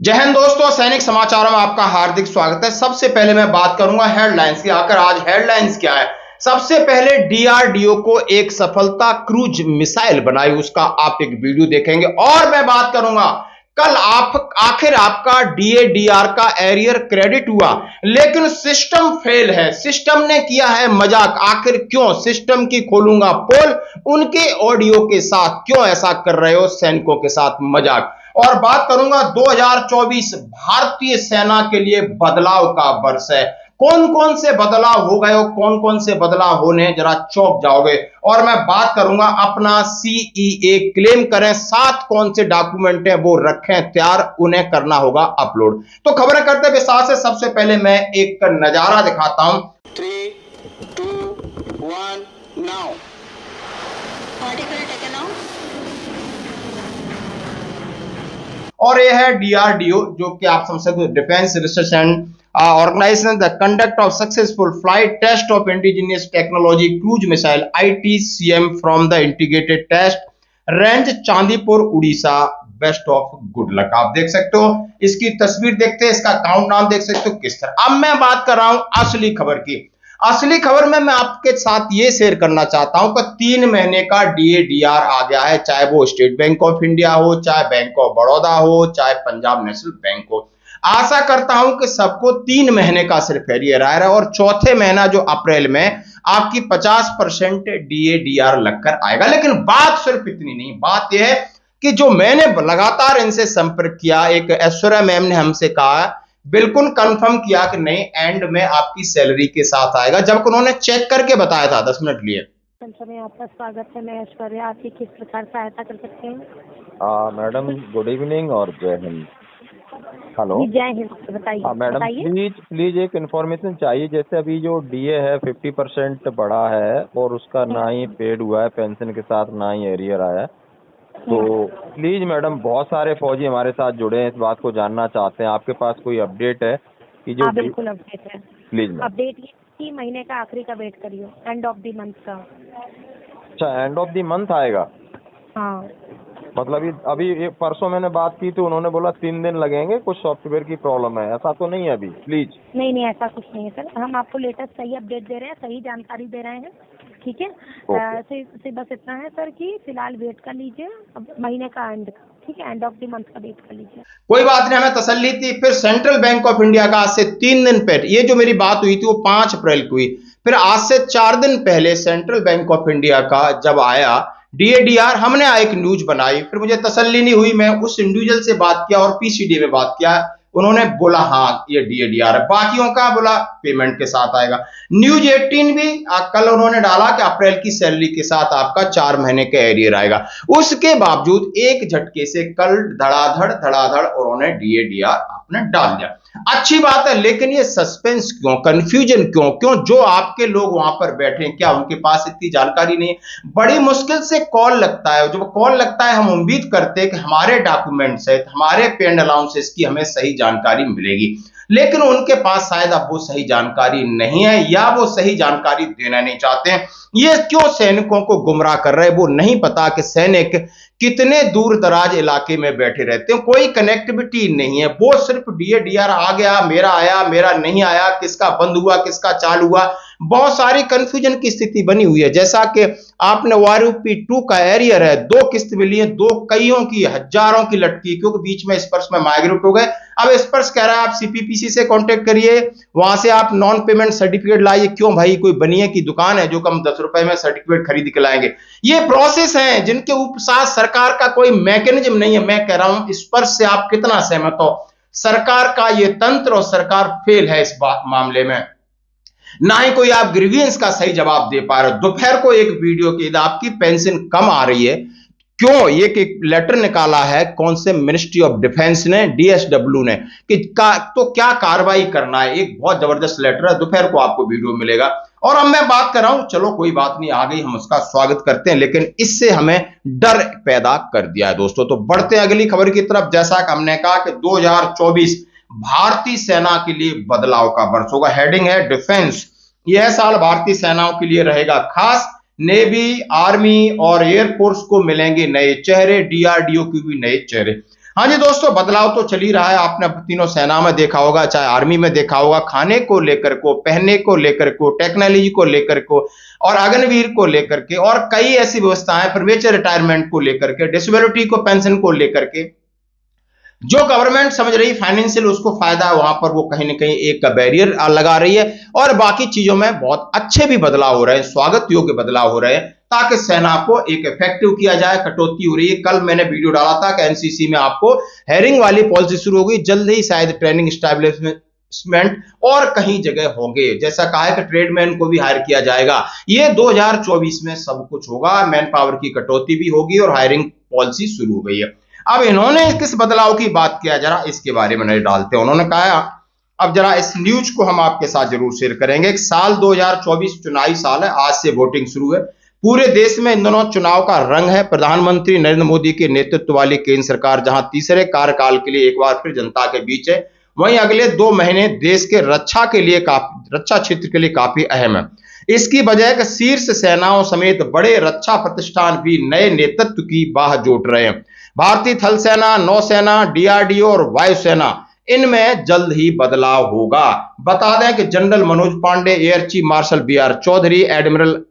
जय हिंद दोस्तों, सैनिक समाचारों में आपका हार्दिक स्वागत है। सबसे पहले मैं बात करूंगा हेडलाइंस की। आखिर आज हेडलाइंस क्या है? सबसे पहले डीआरडीओ को एक सफलता क्रूज मिसाइल बनाई, उसका आप एक वीडियो देखेंगे। और मैं बात करूंगा कल आप आखिर आपका डीएडीआर का एरियर क्रेडिट हुआ, लेकिन सिस्टम फेल है। सिस्टम ने किया है मजाक। आखिर क्यों? सिस्टम की खोलूंगा पोल, उनके ऑडियो के साथ क्यों ऐसा कर रहे हो सैनिकों के साथ मजाक। और बात करूंगा 2024 भारतीय सेना के लिए बदलाव का वर्ष है। कौन कौन से बदलाव हो गए हो, कौन कौन से बदलाव होने, जरा चौंक जाओगे। और मैं बात करूंगा अपना सीईए क्लेम करें, 7 कौन से डॉक्यूमेंट हैं वो रखें तैयार, उन्हें करना होगा अपलोड। तो खबरें करते विस्तार से। सबसे पहले मैं एक नजारा दिखाता हूं। 3, 2, 1, now. Article taken out. और यह है डीआरडीओ, जो कि आप समझ सकते हो, defence research and organisation the conduct of successful flight test of indigenous technology cruise missile ITCM from the integrated test range Chandipur Orissa. Best of good luck. आप देख सकते हो, इसकी तस्वीर देखते हैं, इसका काउंटडाउन देख सकते हो किस तरह। अब मैं बात कर रहा हूं असली खबर की। असली खबर में मैं आपके साथ ये शेयर करना चाहता हूं कि 3 महीने का डीएडीआर आ गया है, चाहे वो स्टेट बैंक ऑफ इंडिया हो, चाहे बैंक ऑफ बड़ौदा हो, चाहे पंजाब नेशनल बैंक हो। आशा करता हूं कि सबको 3 महीने का सिर्फ एरियर आ रहा है, और चौथे महीना जो अप्रैल में आपकी 50% डीएडीआर लगकर आएगा। लेकिन बात सिर्फ इतनी नहीं, बात यह है कि जो मैंने लगातार इनसे संपर्क किया, एक ऐश्वर्या मैम ने हमसे कहा, बिल्कुल कंफर्म किया कि नहीं, एंड में आपकी सैलरी के साथ आएगा, जब उन्होंने चेक करके बताया था 10 मिनट लिए। में आपका स्वागत है। मैं ऐश्वर्या, आपकी किस प्रकार सहायता कर सकते हैं? मैडम गुड इवनिंग और जय हिंद। हेलो जी, जय हिंद। बताइए मैडम, प्लीज एक इन्फॉर्मेशन चाहिए। जैसे अभी जो डीए है 50% बढ़ा है और उसका ना ही पेड हुआ है पेंशन के साथ, ना ही एरियर आया है। तो प्लीज मैडम, बहुत सारे फौजी हमारे साथ जुड़े हैं, इस बात को जानना चाहते हैं, आपके पास कोई अपडेट है कि जो? हाँ, बिल्कुल अपडेट है। Please ma'am. अपडेट ये कि महीने का आखिरी का वेट करियो, एंड ऑफ द मंथ का। अच्छा, एंड ऑफ द मंथ आएगा? हाँ, मतलब ये अभी परसों मैंने बात की तो उन्होंने बोला 3 दिन लगेंगे, कुछ सॉफ्टवेयर की प्रॉब्लम है, ऐसा तो नहीं है अभी? प्लीज। नहीं, ऐसा कुछ नहीं है सर। हम आपको लेटेस्ट सही अपडेट दे रहे हैं, सही जानकारी दे रहे हैं। ठीक है। बस इतना है सर कि फिलहाल वेट कर लीजिए, अब महीने का एंड का। ठीक है, एंड ऑफ द मंथ का वेट कर लीजिए। कोई बात नहीं, हमें तसल्ली थी। फिर सेंट्रल बैंक ऑफ इंडिया का आज से 3 दिन पहले, ये जो मेरी बात हुई थी वो 5 अप्रैल को हुई, फिर आज से 4 दिन पहले सेंट्रल बैंक ऑफ इंडिया का जब आया डीएडीआर, हमने एक न्यूज बनाई। फिर मुझे तसल्ली नहीं हुई, मैं उस इंडिविजुअल से बात किया और पीसीडी में बात किया। उन्होंने बोला हाँ ये डीएडीआर है, बाकियों का बोला पेमेंट के साथ आएगा। न्यूज 18 भी कल उन्होंने डाला कि अप्रैल की सैलरी के साथ आपका 4 महीने का एरियर आएगा। उसके बावजूद एक झटके से कल धड़ाधड़ धड़ाधड़ उन्होंने डीएडीआर आपने डाल दिया। अच्छी बात है, लेकिन ये सस्पेंस क्यों, कंफ्यूजन क्यों क्यों? जो आपके लोग वहां पर बैठे हैं, क्या उनके पास इतनी जानकारी नहीं है? बड़ी मुश्किल से कॉल लगता है। जब कॉल लगता है, हम उम्मीद करते हैं कि हमारे डॉक्यूमेंट्स है, हमारे पे एंड अलाउंसेस की हमें सही जानकारी मिलेगी, लेकिन उनके पास शायद अब वो सही जानकारी नहीं है, या वो सही जानकारी देना नहीं चाहते हैं। ये क्यों सैनिकों को गुमराह कर रहे हैं? वो नहीं पता कि सैनिक कितने दूर दराज इलाके में बैठे रहते हैं, कोई कनेक्टिविटी नहीं है। वो सिर्फ डीएडीआर आ गया, मेरा आया, मेरा नहीं आया, किसका बंद हुआ, किसका चालू हुआ, बहुत सारी कंफ्यूजन की स्थिति बनी हुई है। जैसा कि आपने वारूपी 2 का एरियर है, 2 किस्त मिली है, 2 कईयों की, हजारों की लटकी, क्योंकि बीच में स्पर्श में माइग्रेट हो गए। अब स्पर्श कह रहा है आप सीपीपीसी से कांटेक्ट करिए, वहां से आप नॉन पेमेंट सर्टिफिकेट लाइए। क्यों भाई, कोई बनिए की दुकान है जो कम 10 रुपए में सर्टिफिकेट खरीद के लाएंगे? ये प्रोसेस है जिनके साथ सरकार का कोई मैकेनिज्म नहीं है। मैं कह रहा हूं, स्पर्श से आप कितना सहमत हो? सरकार का ये तंत्र और सरकार फेल है इस मामले में। ना ही कोई आप ग्रीवियंस का सही जवाब दे पा रहे हो। दोपहर को एक वीडियो की आपकी पेंशन कम आ रही है, क्यों? ये एक लेटर निकाला है कौन से मिनिस्ट्री ऑफ डिफेंस ने, डीएसडब्ल्यू ने, कि तो क्या कार्रवाई करना है। एक बहुत जबरदस्त लेटर है, दोपहर को आपको वीडियो मिलेगा। और अब मैं बात कर रहा हूं, चलो कोई बात नहीं, आ गई, हम उसका स्वागत करते हैं, लेकिन इससे हमें डर पैदा कर दिया है दोस्तों। तो बढ़ते हैं अगली खबर की तरफ। जैसा कि हमने कहा कि 2024 भारतीय सेना के लिए बदलाव का वर्ष होगा। हेडिंग है डिफेंस। यह साल भारतीय सेनाओं के लिए रहेगा खास। नेवी, आर्मी और एयरफोर्स को मिलेंगे नए चेहरे, डीआरडीओ के भी नए चेहरे। हाँ जी दोस्तों, बदलाव तो चल ही रहा है। आपने तीनों सेना में देखा होगा, चाहे आर्मी में देखा होगा, खाने को लेकर को, पहनने को लेकर को, टेक्नोलॉजी को लेकर को, और अग्निवीर को लेकर के, और कई ऐसी व्यवस्थाएं, प्रीमेच्योर रिटायरमेंट को लेकर के, डिसेबिलिटी को, पेंशन को लेकर के, जो गवर्नमेंट समझ रही फाइनेंशियल उसको फायदा है, वहां पर वो कहीं ना कहीं एक बैरियर लगा रही है। और बाकी चीजों में बहुत अच्छे भी बदलाव हो रहे हैं, स्वागत योग्य बदलाव हो रहे हैं, ताकि सेना को एक इफेक्टिव किया जाए। कटौती हो रही है। कल मैंने वीडियो डाला था कि एनसीसी में आपको हायरिंग वाली पॉलिसी शुरू होगी, जल्द ही शायद ट्रेनिंग एस्टैब्लिशमेंट और कहीं जगह होंगे। जैसा कहा है कि ट्रेडमैन को भी हायर किया जाएगा। ये 2024 में सब कुछ होगा। मैन पावर की कटौती भी होगी और हायरिंग पॉलिसी शुरू हो गई है। अब इन्होंने किस बदलाव की बात किया, जरा इसके बारे में नहीं डालते। उन्होंने कहा, अब जरा इस न्यूज को हम आपके साथ जरूर शेयर करेंगे। साल 2024 चुनावी साल है, आज से वोटिंग शुरू है। पूरे देश में इन दोनों चुनाव का रंग है। प्रधानमंत्री नरेंद्र मोदी के नेतृत्व वाली केंद्र सरकार जहां तीसरे कार्यकाल के लिए एक बार फिर जनता के बीच है, वहीं अगले 2 महीने देश के रक्षा क्षेत्र के लिए काफी अहम है। इसकी वजह कि शीर्ष सेनाओं समेत बड़े रक्षा प्रतिष्ठान भी नए नेतृत्व की बाह जोट रहे हैं। भारतीय थल सेना, नौसेना, डीआरडीओ और वायुसेना, इनमें जल्द ही बदलाव होगा। बता दें कि General Manoj Pandey, Air Chief Marshal BR Chaudhary, Admiral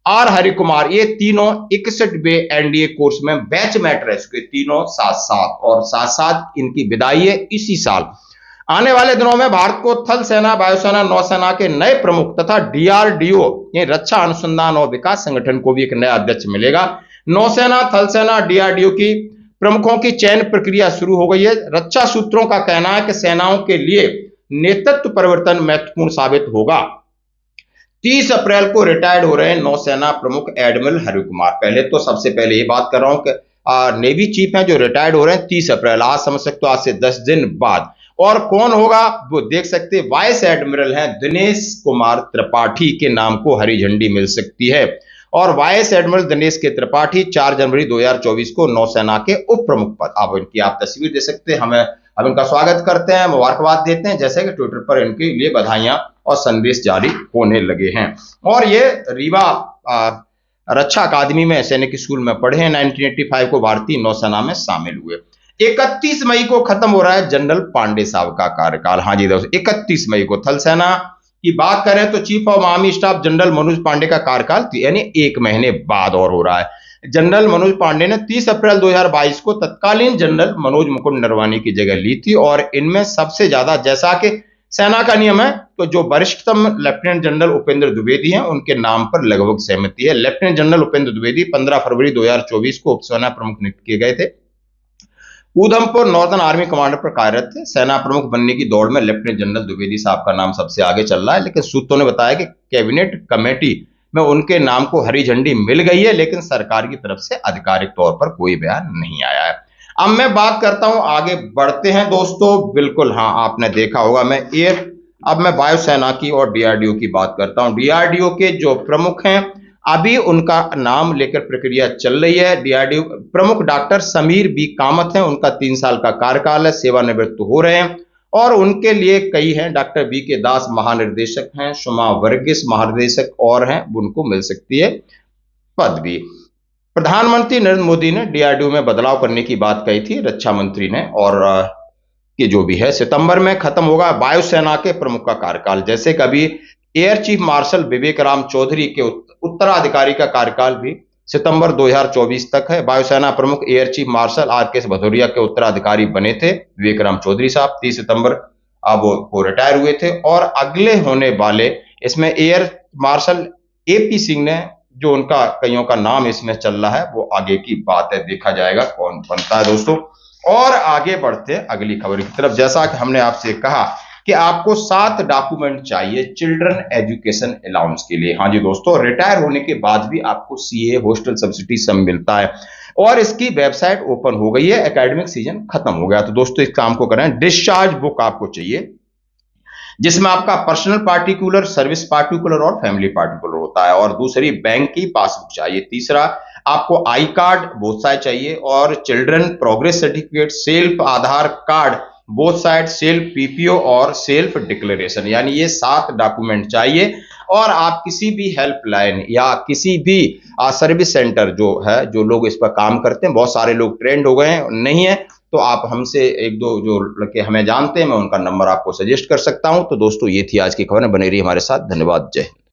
R Hari Kumar, ये तीनों 61वें एनडीए कोर्स में बैचमेट रह चुके, तीनों साथ साथ, और साथ साथ इनकी विदाई है इसी साल। आने वाले दिनों में भारत को थल सेना, वायुसेना, नौसेना के नए प्रमुख तथा डीआरडीओ ये रक्षा अनुसंधान और विकास संगठन को भी एक नया अध्यक्ष मिलेगा। नौसेना, थल सेना, डीआरडीओ की प्रमुखों की चयन प्रक्रिया शुरू हो गई है। रक्षा सूत्रों का कहना है कि सेनाओं के लिए नेतृत्व परिवर्तन महत्वपूर्ण साबित होगा। 30 अप्रैल को रिटायर्ड हो रहे हैं नौसेना प्रमुख एडमिरल हरि कुमार। पहले तो सबसे पहले ये बात कर रहा हूं कि नेवी चीफ हैं जो रिटायर्ड हो रहे हैं 30 अप्रैल, आज समझ सकते हो, आज से 10 दिन बाद। और कौन होगा वो देख सकते, वाइस एडमिरल हैं दिनेश कुमार त्रिपाठी के नाम को हरी झंडी मिल सकती है। और वाइस एडमिरल दिनेश के त्रिपाठी 4 जनवरी 2024 को नौसेना के उप प्रमुख पद। अब इनकी आप तस्वीर दे सकते हैं। हम इनका स्वागत करते हैं, मुबारकबाद देते हैं, जैसे कि ट्विटर पर इनके लिए बधाइयां और संदेश जारी होने लगे हैं। और ये रीवा रक्षा अकादमी में सैनिक स्कूल में पढ़े हैं। 1985 को भारतीय नौसेना में शामिल हुए। 31 मई को खत्म हो रहा है जनरल पांडे साहब का कार्यकाल। हाँ जी दोस्तों, 31 मई को थल सेना की बात करें तो Chief of Army Staff General Manoj Pandey का कार्यकाल यानी 1 महीने बाद और हो रहा है। जनरल मनोज पांडे ने 30 अप्रैल 2022 को तत्कालीन जनरल मनोज मुकुंद नरवानी की जगह ली थी। और इनमें सबसे ज्यादा, जैसा कि सेना का नियम है, तो जो वरिष्ठतम लेफ्टिनेंट जनरल उपेंद्र द्विवेदी हैं उनके नाम पर लगभग सहमति है। लेफ्टिनेंट जनरल उपेंद्र द्विवेदी 15 फरवरी 2024 को उपसेना प्रमुख नियुक्त किए गए थे। उधमपुर नॉर्दर्न आर्मी कमांडर पर कार्यरत थे। सेना प्रमुख बनने की दौड़ में लेफ्टिनेंट जनरल द्विवेदी साहब का नाम सबसे आगे चल रहा है, लेकिन सूत्रों ने बताया कि कैबिनेट कमेटी में उनके नाम को हरी झंडी मिल गई है, लेकिन सरकार की तरफ से आधिकारिक तौर पर कोई बयान नहीं आया है। अब मैं बात करता हूं, आगे बढ़ते हैं दोस्तों। बिल्कुल हाँ, आपने देखा होगा, अब मैं वायुसेना की और डीआरडीओ की बात करता हूं। डीआरडीओ के जो प्रमुख हैं, अभी उनका नाम लेकर प्रक्रिया चल रही है। डीआरडीओ प्रमुख डॉक्टर समीर बी कामत हैं, उनका 3 साल का कार्यकाल है, सेवानिवृत्त हो रहे हैं। और उनके लिए कई हैं, डॉक्टर बी के दास महानिर्देशक हैं, सुमा वर्गीस महानिदेशक और हैं, उनको मिल सकती है पदवी। प्रधानमंत्री नरेंद्र मोदी ने डीआरडीओ में बदलाव करने की बात कही थी, रक्षा मंत्री ने, और कि जो भी है सितंबर में खत्म होगा वायुसेना के प्रमुख का कार्यकाल। जैसे कभी एयर चीफ मार्शल विवेक राम चौधरी के उत्तराधिकारी का कार्यकाल भी सितंबर 2024 तक है। वायुसेना प्रमुख air Chief marshal RKS Bhadauria के उत्तराधिकारी बने थे विवेक राम चौधरी साहब। 30 सितंबर अब वो रिटायर हुए थे। और अगले होने वाले इसमें एयर मार्शल एपी सिंह ने, जो उनका कईयों का नाम इसमें चल रहा है, वो आगे की बात है, देखा जाएगा कौन बनता है दोस्तों। और आगे बढ़ते हैं अगली खबर की तरफ। जैसा कि हमने आपसे कहा कि आपको 7 डॉक्यूमेंट चाहिए चिल्ड्रन एजुकेशन अलाउंस के लिए। हाँ जी दोस्तों, रिटायर होने के बाद भी आपको सीए, हॉस्टल सब्सिडी सब मिलता है। और इसकी वेबसाइट ओपन हो गई है, एकेडमिक सीजन खत्म हो गया। तो दोस्तों इस काम को करें। डिस्चार्ज बुक आपको चाहिए, जिसमें आपका पर्सनल पार्टिकुलर, सर्विस पार्टिकुलर और फैमिली पार्टिकुलर होता है। और दूसरी बैंक की पासबुक चाहिए। तीसरा आपको आई कार्ड बोथ साइड चाहिए, और children progress certificate, self Aadhaar card both side, self PPO और सेल्फ डिक्लेरेशन, यानी ये 7 डॉक्यूमेंट चाहिए। और आप किसी भी हेल्पलाइन या किसी भी सर्विस सेंटर जो है, जो लोग इस पर काम करते हैं, बहुत सारे लोग ट्रेंड हो गए हैं, नहीं है तो आप हमसे एक दो जो लड़के हमें जानते हैं, मैं उनका नंबर आपको सजेस्ट कर सकता हूं। तो दोस्तों ये थी आज की खबर, बने रहिए हमारे साथ। धन्यवाद, जय हिंद।